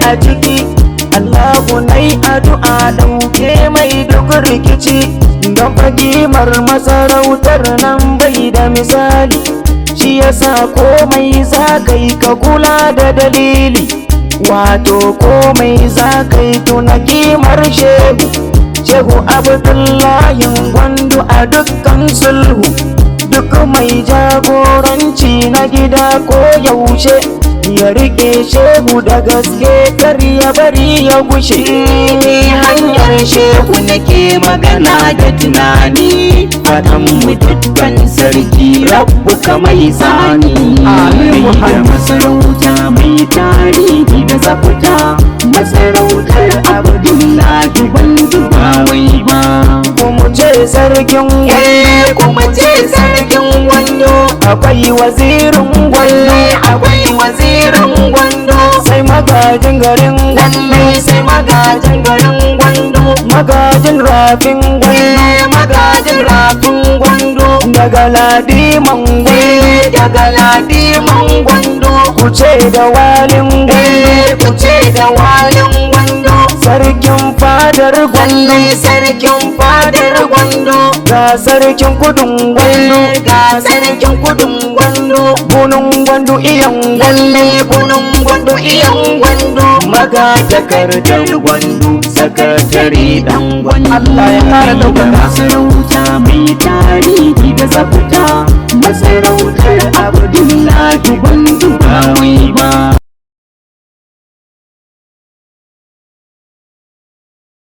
a ciki. Allahu nai addu'a ɗauke mai duk rikici, don fagimar masarautar nan bai da misali. Shi yasa komai za ka yi ka kula da dalili, wato komai za ka yi tuna kimar shehu. Shehu Abdullahi Gwandu a dukkan sulhu, duk mai jagoranci na gida ko yaushe ya rike shehu da gaske, kar ya bari ya gushe. Hanyar shehu nake magana da tunani, fatan mu dukkan sarki rabbu ka mai sani. Da masarauta mai tarihi da tsafta, masarautar Abdullahi Gwandu ba wai ba. Kuma ce sarkin Gwandu, kuma ce sarkin Gwandu, akwai wazirin Gwandu, akwai wazirin Gwandu, sai magajin garin Gwandu, sai magajin garin Gwandu, magajin rafin Gwandu, magajin rafin Gwandu, daga ladiman Gwandu, daga ladiman Gwandu, ku ce da walin Gwandu, ku ce da walin Gwandu, sarkin fadar Gwandu, sarkin fadar Gwandu, ga sarkin kudin Gwandu, ga sarkin kudin Gwandu, bunun Gwandu iyan Gwandu, bunun Gwandu iyan Gwandu, magatakardar Gwandu, sakatare dan Gwandu. Allah ya kara ɗaukaka. Masarauta mai tarihi da tsafta, masarautar Abdullahi Gwandu ba wai ba.